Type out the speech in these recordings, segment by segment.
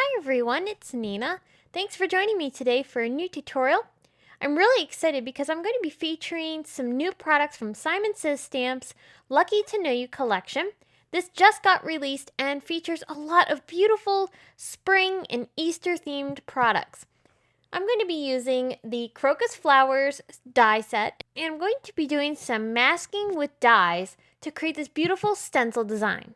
Hi everyone, it's Nina. Thanks for joining me today for a new tutorial. I'm really excited because I'm going to be featuring some new products from Simon Says Stamps' Lucky to Know You collection. This just got released and features a lot of beautiful spring and Easter themed products. I'm going to be using the Crocus Flowers die set, and I'm going to be doing some masking with dies to create this beautiful stencil design.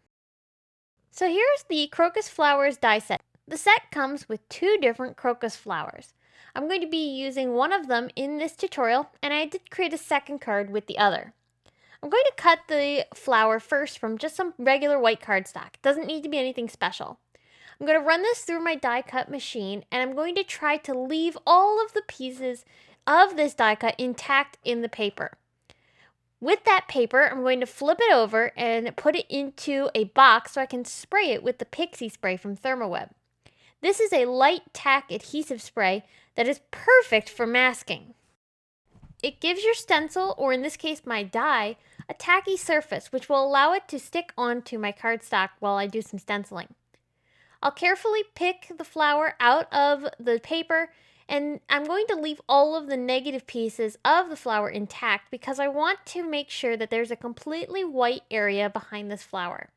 So here's the Crocus Flowers die set. The set comes with two different crocus flowers. I'm going to be using one of them in this tutorial, and I did create a second card with the other. I'm going to cut the flower first from just some regular white cardstock. It doesn't need to be anything special. I'm going to run this through my die cut machine, and I'm going to try to leave all of the pieces of this die cut intact in the paper. With that paper, I'm going to flip it over and put it into a box so I can spray it with the Pixie spray from Thermoweb. This is a light tack adhesive spray that is perfect for masking. It gives your stencil, or in this case my die, a tacky surface which will allow it to stick onto my cardstock while I do some stenciling. I'll carefully pick the flower out of the paper, and I'm going to leave all of the negative pieces of the flower intact because I want to make sure that there's a completely white area behind this flower.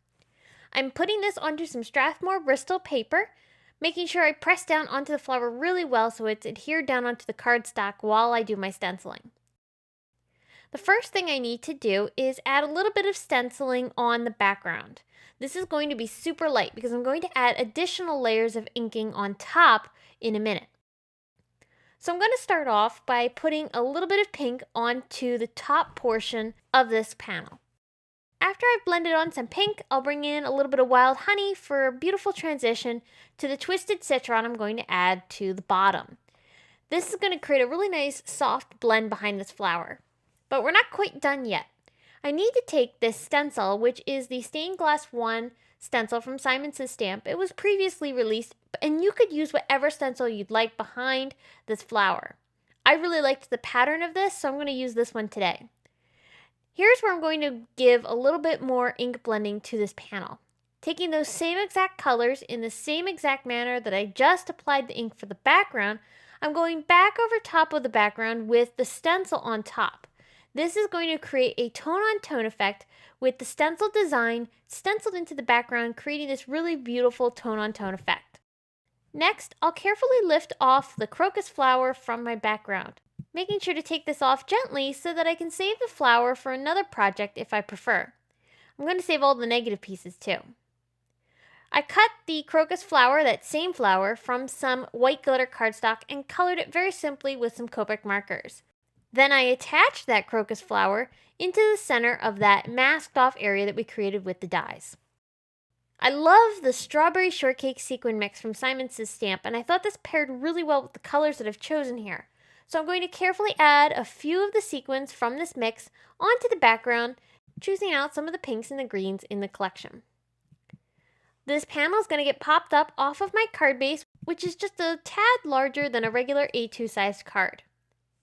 I'm putting this onto some Strathmore Bristol paper, making sure I press down onto the flower really well so it's adhered down onto the cardstock while I do my stenciling. The first thing I need to do is add a little bit of stenciling on the background. This is going to be super light because I'm going to add additional layers of inking on top in a minute. So I'm going to start off by putting a little bit of pink onto the top portion of this panel. After I've blended on some pink, I'll bring in a little bit of wild honey for a beautiful transition to the twisted citron I'm going to add to the bottom. This is going to create a really nice soft blend behind this flower. But we're not quite done yet. I need to take this stencil, which is the Stained Glass 1 stencil from Simon Says Stamp. It was previously released, and you could use whatever stencil you'd like behind this flower. I really liked the pattern of this, so I'm going to use this one today. Here's where I'm going to give a little bit more ink blending to this panel. Taking those same exact colors in the same exact manner that I just applied the ink for the background, I'm going back over top of the background with the stencil on top. This is going to create a tone-on-tone effect with the stencil design stenciled into the background, creating this really beautiful tone-on-tone effect. Next, I'll carefully lift off the crocus flower from my background, making sure to take this off gently so that I can save the flower for another project if I prefer. I'm going to save all the negative pieces too. I cut the crocus flower, that same flower, from some white glitter cardstock and colored it very simply with some Copic markers. Then I attached that crocus flower into the center of that masked off area that we created with the dies. I love the strawberry shortcake sequin mix from Simon Says Stamp, and I thought this paired really well with the colors that I've chosen here. So I'm going to carefully add a few of the sequins from this mix onto the background, choosing out some of the pinks and the greens in the collection. This panel is going to get popped up off of my card base, which is just a tad larger than a regular A2 sized card.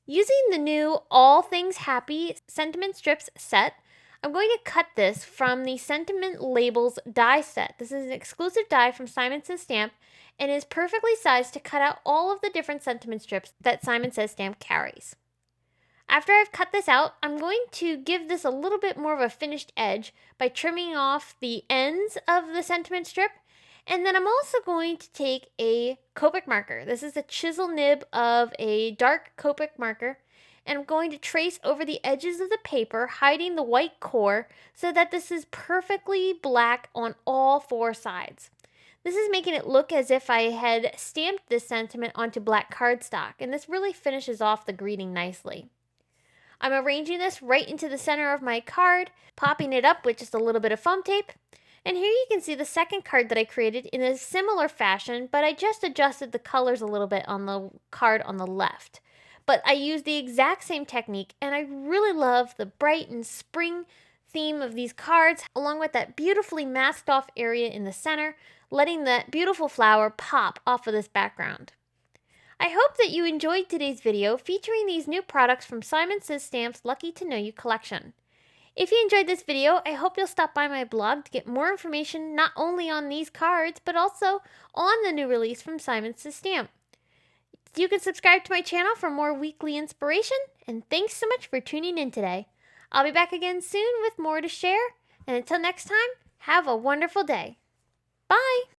Using the new All Things Happy sentiment strips set, I'm going to cut this from the Sentiment Labels die set. This is an exclusive die from Simon Says Stamp and is perfectly sized to cut out all of the different sentiment strips that Simon Says Stamp carries. After I've cut this out, I'm going to give this a little bit more of a finished edge by trimming off the ends of the sentiment strip. And then I'm also going to take a Copic marker. This is a chisel nib of a dark Copic marker. And I'm going to trace over the edges of the paper, hiding the white core so that this is perfectly black on all four sides. This is making it look as if I had stamped this sentiment onto black cardstock, and this really finishes off the greeting nicely. I'm arranging this right into the center of my card, popping it up with just a little bit of foam tape. And here you can see the second card that I created in a similar fashion, but I just adjusted the colors a little bit on the card on the left. But I used the exact same technique, and I really love the bright and spring theme of these cards, along with that beautifully masked off area in the center, letting that beautiful flower pop off of this background. I hope that you enjoyed today's video featuring these new products from Simon Says Stamp's Lucky to Know You collection. If you enjoyed this video, I hope you'll stop by my blog to get more information not only on these cards, but also on the new release from Simon Says Stamp. You can subscribe to my channel for more weekly inspiration, and thanks so much for tuning in today. I'll be back again soon with more to share, and until next time, have a wonderful day. Bye!